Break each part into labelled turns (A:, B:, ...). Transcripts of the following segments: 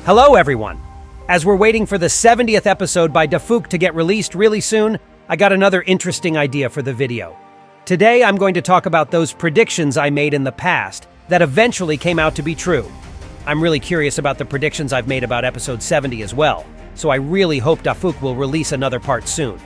A: Hello, everyone! As we're waiting for the 70th episode by Dafuk to get released really soon, I got another interesting idea for the video. Today, I'm going to talk about those predictions I made in the past that eventually came out to be true. I'm really curious about the predictions I've made about episode 70 as well, so I really hope Dafuk will release another part soon.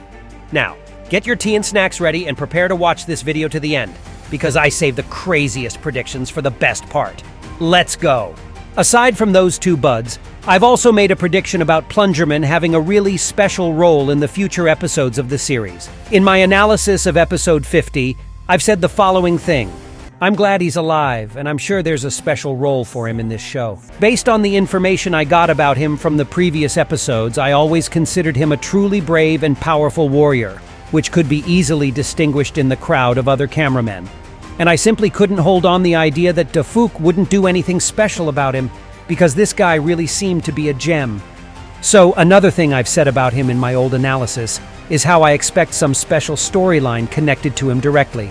A: Now, get your tea and snacks ready and prepare to watch this video to the end, because I saved the craziest predictions for the best part. Let's go! Aside from those two buds, I've also made a prediction about Plungerman having a really special role in the future episodes of the series. In my analysis of episode 50, I've said the following thing. I'm glad he's alive, and I'm sure there's a special role for him in this show. Based on the information I got about him from the previous episodes, I always considered him a truly brave and powerful warrior, which could be easily distinguished in the crowd of other cameramen. And I simply couldn't hold on the idea that Dafuk wouldn't do anything special about him, because this guy really seemed to be a gem. So another thing I've said about him in my old analysis is how I expect some special storyline connected to him directly.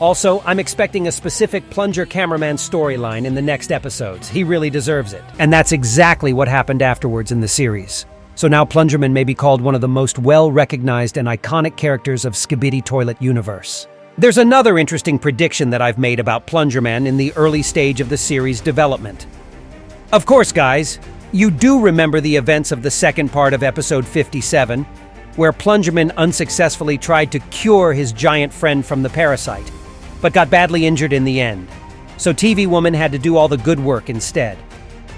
A: Also, I'm expecting a specific Plunger cameraman storyline in the next episodes. He really deserves it. And that's exactly what happened afterwards in the series. So now Plungerman may be called one of the most well-recognized and iconic characters of Skibidi Toilet universe. There's another interesting prediction that I've made about Plungerman in the early stage of the series' development. Of course, guys, you do remember the events of the second part of episode 57, where Plungerman unsuccessfully tried to cure his giant friend from the parasite, but got badly injured in the end. So TV Woman had to do all the good work instead.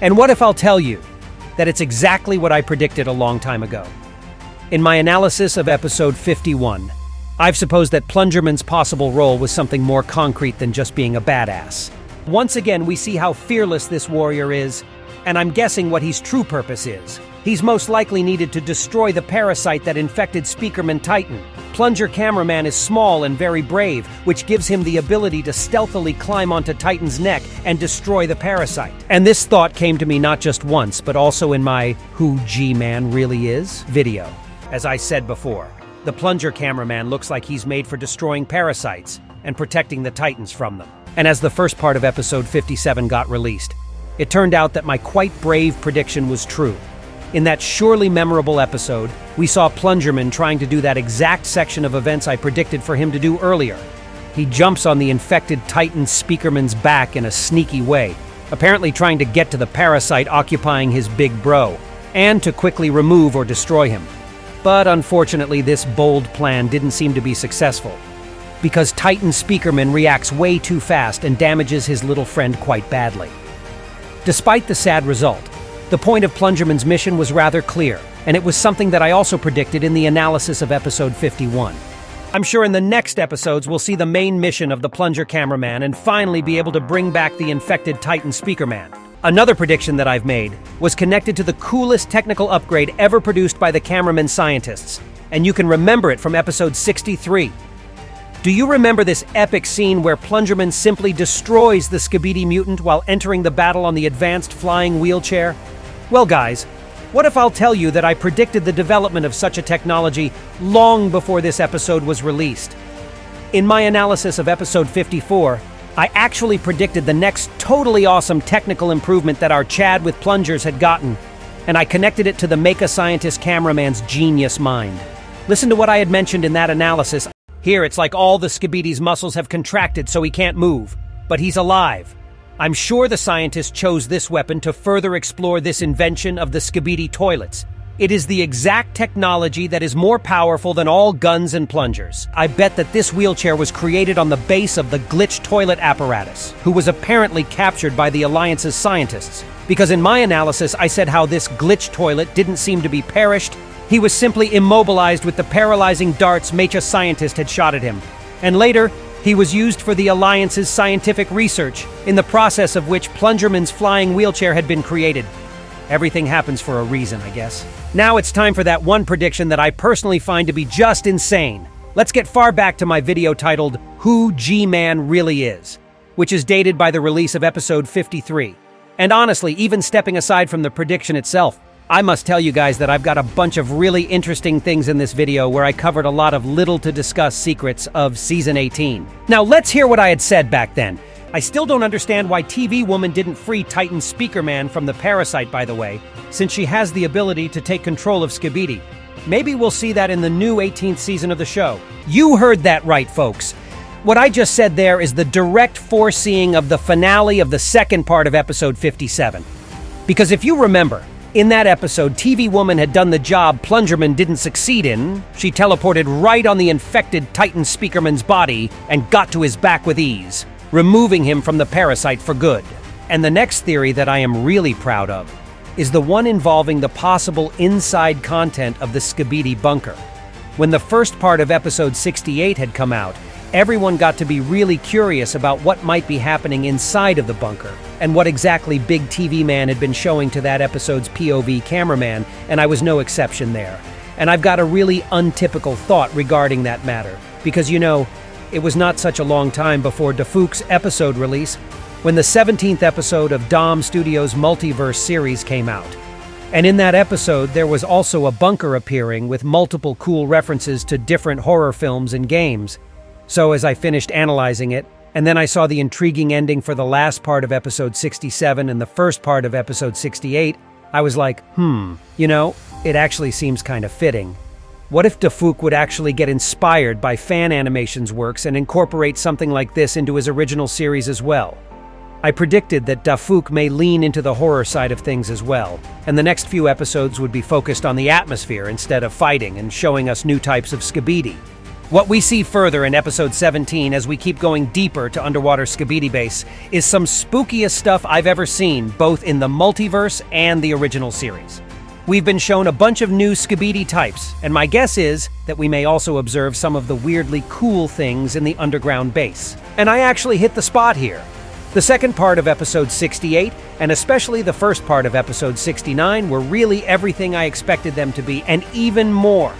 A: And what if I'll tell you that it's exactly what I predicted a long time ago? In my analysis of episode 51, I've supposed that Plungerman's possible role was something more concrete than just being a badass. Once again, we see how fearless this warrior is, and I'm guessing what his true purpose is. He's most likely needed to destroy the parasite that infected Speakerman Titan. Plunger cameraman is small and very brave, which gives him the ability to stealthily climb onto Titan's neck and destroy the parasite. And this thought came to me not just once, but also in my Who G-Man Really Is video. As I said before, the Plunger cameraman looks like he's made for destroying parasites and protecting the Titans from them. And as the first part of episode 57 got released, it turned out that my quite brave prediction was true. In that surely memorable episode, we saw Plungerman trying to do that exact section of events I predicted for him to do earlier. He jumps on the infected Titan Speakerman's back in a sneaky way, apparently trying to get to the parasite occupying his big bro, and to quickly remove or destroy him. But unfortunately, this bold plan didn't seem to be successful, because Titan Speakerman reacts way too fast and damages his little friend quite badly. Despite the sad result, the point of Plungerman's mission was rather clear, and it was something that I also predicted in the analysis of episode 51. I'm sure in the next episodes we'll see the main mission of the Plunger cameraman and finally be able to bring back the infected Titan Speakerman. Another prediction that I've made was connected to the coolest technical upgrade ever produced by the cameraman scientists, and you can remember it from episode 63. Do you remember this epic scene where Plungerman simply destroys the Skibidi mutant while entering the battle on the advanced flying wheelchair? Well, guys, what if I'll tell you that I predicted the development of such a technology long before this episode was released? In my analysis of episode 54, I actually predicted the next totally awesome technical improvement that our Chad with plungers had gotten, and I connected it to the Mecha Scientist cameraman's genius mind. Listen to what I had mentioned in that analysis. Here, it's like all the Skibidi's muscles have contracted so he can't move, but he's alive. I'm sure the scientist chose this weapon to further explore this invention of the Skibidi Toilets. It is the exact technology that is more powerful than all guns and plungers. I bet that this wheelchair was created on the base of the Glitch toilet apparatus, who was apparently captured by the Alliance's scientists. Because in my analysis, I said how this Glitch toilet didn't seem to be perished. He was simply immobilized with the paralyzing darts Mecha Scientist had shot at him. And later, he was used for the Alliance's scientific research, in the process of which Plungerman's flying wheelchair had been created. Everything happens for a reason, I guess. Now it's time for that one prediction that I personally find to be just insane. Let's get far back to my video titled, Who G-Man Really Is, which is dated by the release of episode 53. And honestly, even stepping aside from the prediction itself, I must tell you guys that I've got a bunch of really interesting things in this video where I covered a lot of little to discuss secrets of Season 18. Now let's hear what I had said back then. I still don't understand why TV Woman didn't free Titan Speakerman from the parasite, by the way, since she has the ability to take control of Skibidi. Maybe we'll see that in the new 18th season of the show. You heard that right, folks. What I just said there is the direct foreseeing of the finale of the second part of episode 57. Because if you remember, in that episode, TV Woman had done the job Plungerman didn't succeed in. She teleported right on the infected Titan Speakerman's body and got to his back with ease, removing him from the parasite for good. And the next theory that I am really proud of is the one involving the possible inside content of the Skibidi Bunker. When the first part of episode 68 had come out, everyone got to be really curious about what might be happening inside of the bunker, and what exactly Big TV Man had been showing to that episode's POV cameraman, and I was no exception there. And I've got a really untypical thought regarding that matter, because it was not such a long time before Dafook's episode release, when the 17th episode of Dom Studios' Multiverse series came out. And in that episode, there was also a bunker appearing with multiple cool references to different horror films and games. So as I finished analyzing it, and then I saw the intriguing ending for the last part of episode 67 and the first part of episode 68, I was like, it actually seems kind of fitting. What if Dafook would actually get inspired by fan animation's works and incorporate something like this into his original series as well? I predicted that Dafook may lean into the horror side of things as well, and the next few episodes would be focused on the atmosphere instead of fighting and showing us new types of Skibidi. What we see further in episode 17 as we keep going deeper to underwater Skibidi Base is some spookiest stuff I've ever seen, both in the multiverse and the original series. We've been shown a bunch of new Skibidi types, and my guess is that we may also observe some of the weirdly cool things in the underground base. And I actually hit the spot here. The second part of episode 68, and especially the first part of episode 69, were really everything I expected them to be, and even more.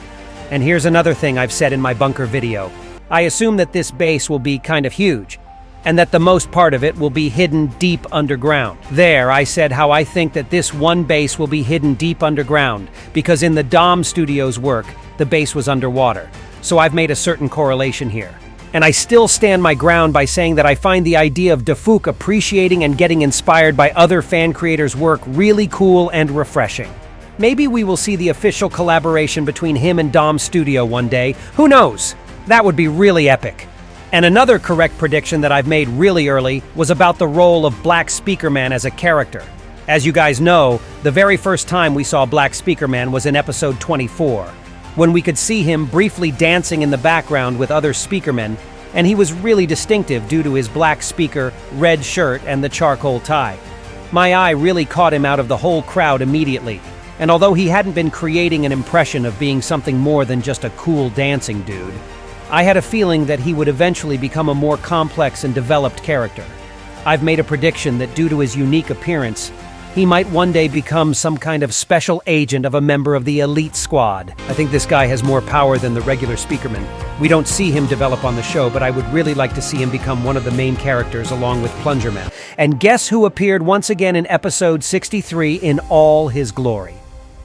A: And here's another thing I've said in my bunker video. I assume that this base will be kind of huge, and that the most part of it will be hidden deep underground. There, I said how I think that this one base will be hidden deep underground, because in the Dom Studios work, the base was underwater. So I've made a certain correlation here. And I still stand my ground by saying that I find the idea of Dafook appreciating and getting inspired by other fan creators' work really cool and refreshing. Maybe we will see the official collaboration between him and Dom Studio one day. Who knows? That would be really epic. And another correct prediction that I've made really early was about the role of Black Speakerman as a character. As you guys know, the very first time we saw Black Speakerman was in episode 24, when we could see him briefly dancing in the background with other Speakermen, and he was really distinctive due to his black speaker, red shirt, and the charcoal tie. My eye really caught him out of the whole crowd immediately. And although he hadn't been creating an impression of being something more than just a cool dancing dude, I had a feeling that he would eventually become a more complex and developed character. I've made a prediction that due to his unique appearance, he might one day become some kind of special agent of a member of the elite squad. I think this guy has more power than the regular Speakerman. We don't see him develop on the show, but I would really like to see him become one of the main characters along with Plungerman. And guess who appeared once again in episode 63 in all his glory?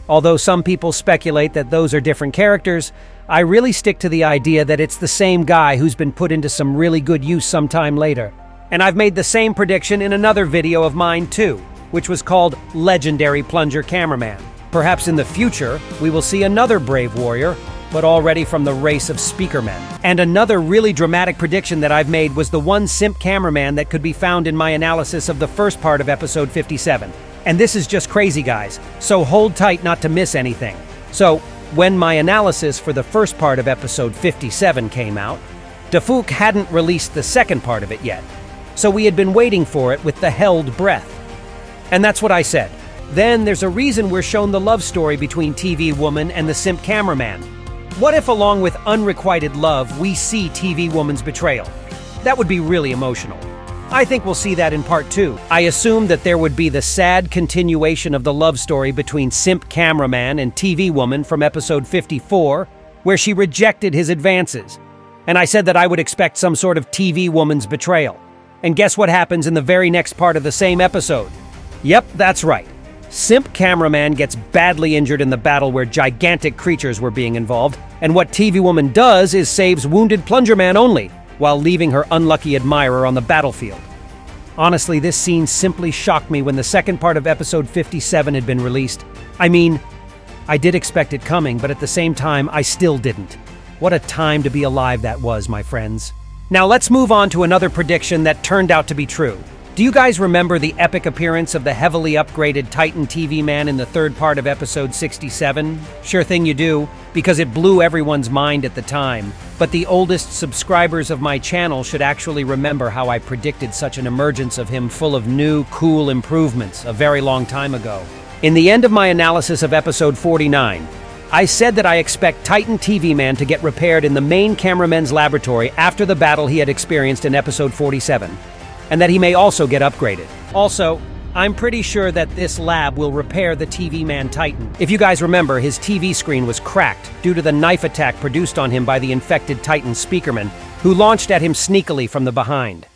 A: Although some people speculate that those are different characters, I really stick to the idea that it's the same guy who's been put into some really good use sometime later. And I've made the same prediction in another video of mine too, which was called Legendary Plunger Cameraman. Perhaps in the future, we will see another brave warrior, but already from the race of Speakermen. And another really dramatic prediction that I've made was the one Simp cameraman that could be found in my analysis of the first part of episode 57. And this is just crazy, guys, so hold tight not to miss anything. So, when my analysis for the first part of episode 57 came out, Dafook hadn't released the second part of it yet, so we had been waiting for it with the held breath. And that's what I said. Then there's a reason we're shown the love story between TV Woman and the Simp cameraman. What if along with unrequited love, we see TV Woman's betrayal? That would be really emotional. I think we'll see that in part 2. I assumed that there would be the sad continuation of the love story between Simp cameraman and TV Woman from episode 54, where she rejected his advances. And I said that I would expect some sort of TV Woman's betrayal. And guess what happens in the very next part of the same episode? Yep, that's right. Simp cameraman gets badly injured in the battle where gigantic creatures were being involved, and what TV Woman does is saves wounded Plungerman only, while leaving her unlucky admirer on the battlefield. Honestly, this scene simply shocked me when the second part of episode 57 had been released. I mean, I did expect it coming, but at the same time, I still didn't. What a time to be alive that was, my friends. Now let's move on to another prediction that turned out to be true. Do you guys remember the epic appearance of the heavily upgraded Titan TV Man in the third part of episode 67? Sure thing you do, because it blew everyone's mind at the time. But the oldest subscribers of my channel should actually remember how I predicted such an emergence of him full of new, cool improvements a very long time ago. In the end of my analysis of episode 49, I said that I expect Titan TV Man to get repaired in the main cameramen's laboratory after the battle he had experienced in episode 47. And that he may also get upgraded. Also, I'm pretty sure that this lab will repair the TV Man Titan. If you guys remember, his TV screen was cracked due to the knife attack produced on him by the infected Titan Speakerman, who launched at him sneakily from the behind.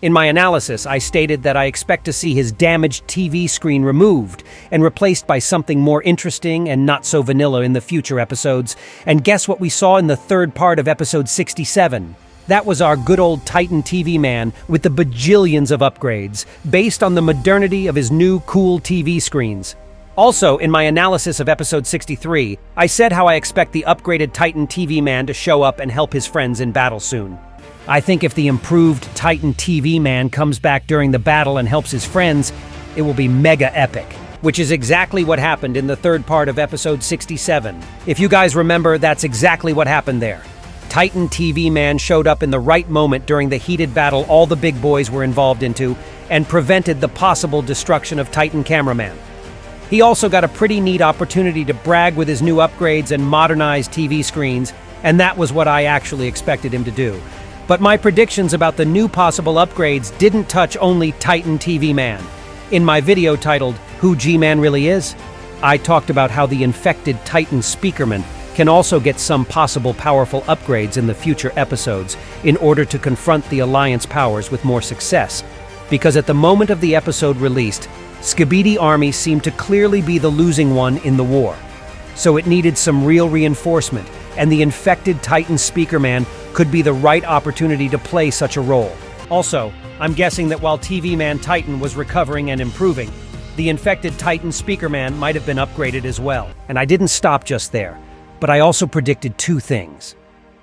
A: In my analysis, I stated that I expect to see his damaged TV screen removed and replaced by something more interesting and not so vanilla in the future episodes. And guess what we saw in the third part of episode 67? That was our good old Titan TV Man with the bajillions of upgrades, based on the modernity of his new cool TV screens. Also, in my analysis of episode 63, I said how I expect the upgraded Titan TV Man to show up and help his friends in battle soon. I think if the improved Titan TV Man comes back during the battle and helps his friends, it will be mega epic. Which is exactly what happened in the third part of episode 67. If you guys remember, that's exactly what happened there. Titan TV Man showed up in the right moment during the heated battle all the big boys were involved into and prevented the possible destruction of Titan Cameraman. He also got a pretty neat opportunity to brag with his new upgrades and modernized TV screens, and that was what I actually expected him to do. But my predictions about the new possible upgrades didn't touch only Titan TV Man. In my video titled, Who G-Man Really Is, I talked about how the infected Titan Speakerman can also get some possible powerful upgrades in the future episodes in order to confront the Alliance powers with more success. Because at the moment of the episode released, Skibidi Army seemed to clearly be the losing one in the war. So it needed some real reinforcement, and the infected Titan Speakerman could be the right opportunity to play such a role. Also, I'm guessing that while TV Man Titan was recovering and improving, the infected Titan Speakerman might have been upgraded as well. And I didn't stop just there. But I also predicted two things.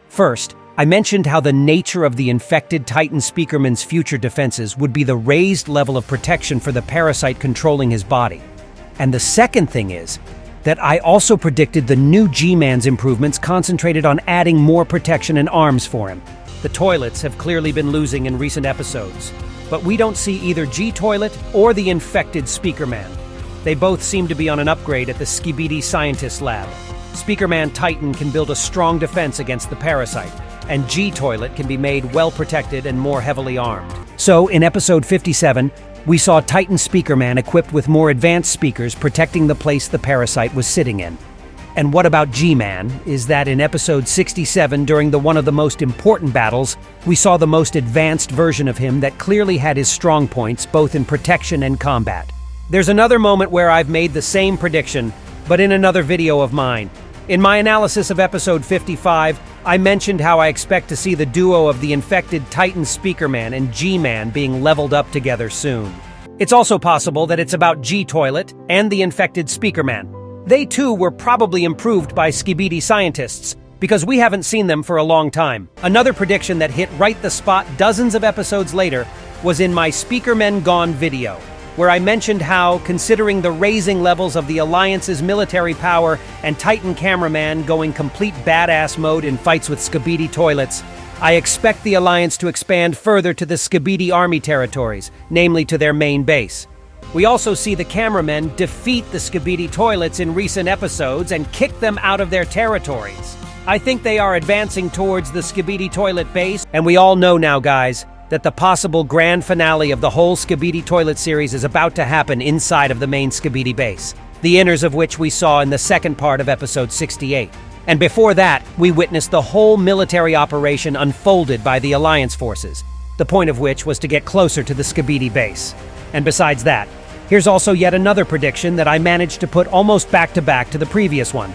A: First, I mentioned how the nature of the infected Titan Speakerman's future defenses would be the raised level of protection for the parasite controlling his body. And the second thing is that I also predicted the new G-Man's improvements concentrated on adding more protection and arms for him. The toilets have clearly been losing in recent episodes, but we don't see either G-Toilet or the infected Speakerman. They both seem to be on an upgrade at the Skibidi Scientist Lab. Speakerman Titan can build a strong defense against the parasite, and G-Toilet can be made well protected and more heavily armed. So, in episode 57, we saw Titan Speakerman equipped with more advanced speakers protecting the place the parasite was sitting in. And what about G-Man is that in episode 67, during one of the most important battles, we saw the most advanced version of him that clearly had his strong points both in protection and combat. There's another moment where I've made the same prediction, but in another video of mine. In my analysis of episode 55, I mentioned how I expect to see the duo of the infected Titan Speakerman and G-Man being leveled up together soon. It's also possible that it's about G-Toilet and the infected Speakerman. They too were probably improved by Skibidi scientists, because we haven't seen them for a long time. Another prediction that hit right the spot dozens of episodes later was in my Speakermen Gone video, where I mentioned how, considering the raising levels of the Alliance's military power and Titan Cameraman going complete badass mode in fights with Skibidi Toilets, I expect the Alliance to expand further to the Skibidi Army territories, namely to their main base. We also see the cameramen defeat the Skibidi Toilets in recent episodes and kick them out of their territories. I think they are advancing towards the Skibidi Toilet base, and we all know now, guys, that the possible grand finale of the whole Skibidi Toilet series is about to happen inside of the main Skibidi base, the inners of which we saw in the second part of episode 68. And before that, we witnessed the whole military operation unfolded by the Alliance forces, the point of which was to get closer to the Skibidi base. And besides that, here's also yet another prediction that I managed to put almost back to the previous one.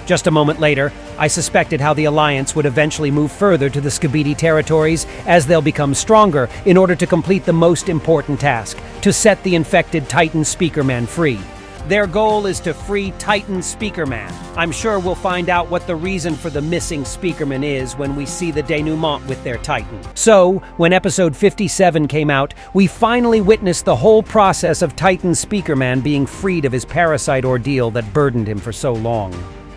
A: Just a moment later, I suspected how the Alliance would eventually move further to the Skibidi territories as they'll become stronger in order to complete the most important task, to set the infected Titan Speakerman free. Their goal is to free Titan Speakerman. I'm sure we'll find out what the reason for the missing Speakerman is when we see the denouement with their Titan. So, when episode 57 came out, we finally witnessed the whole process of Titan Speakerman being freed of his parasite ordeal that burdened him for so long.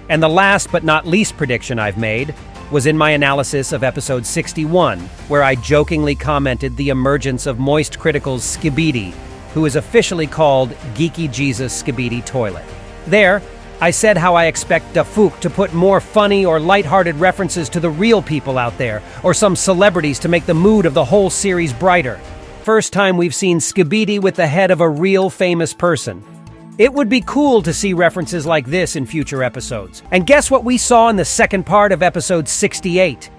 A: And the last but not least prediction I've made was in my analysis of episode 61, where I jokingly commented the emergence of Moist Critical's Skibidi, who is officially called Geeky Jesus Skibidi Toilet. There, I said how I expect Dafuk to put more funny or lighthearted references to the real people out there, or some celebrities to make the mood of the whole series brighter. First time we've seen Skibidi with the head of a real famous person. It would be cool to see references like this in future episodes. And guess what we saw in the second part of episode 68?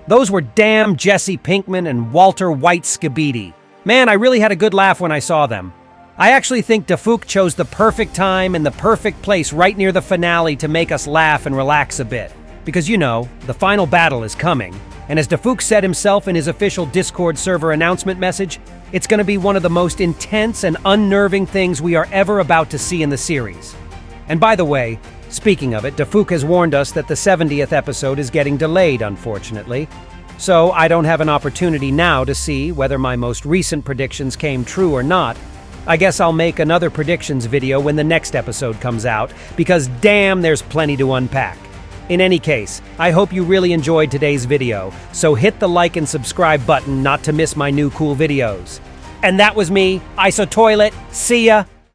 A: Those were damn Jesse Pinkman and Walter White Skibidi. Man, I really had a good laugh when I saw them. I actually think Dafuk chose the perfect time and the perfect place right near the finale to make us laugh and relax a bit. Because, you know, the final battle is coming. And as Dafuk said himself in his official Discord server announcement message, it's going to be one of the most intense and unnerving things we are ever about to see in the series. And by the way, speaking of it, Dafuk has warned us that the 70th episode is getting delayed, unfortunately. So I don't have an opportunity now to see whether my most recent predictions came true or not. I guess I'll make another predictions video when the next episode comes out, because damn, there's plenty to unpack. In any case, I hope you really enjoyed today's video, so hit the like and subscribe button not to miss my new cool videos. And that was me, ISOTOILET. See ya!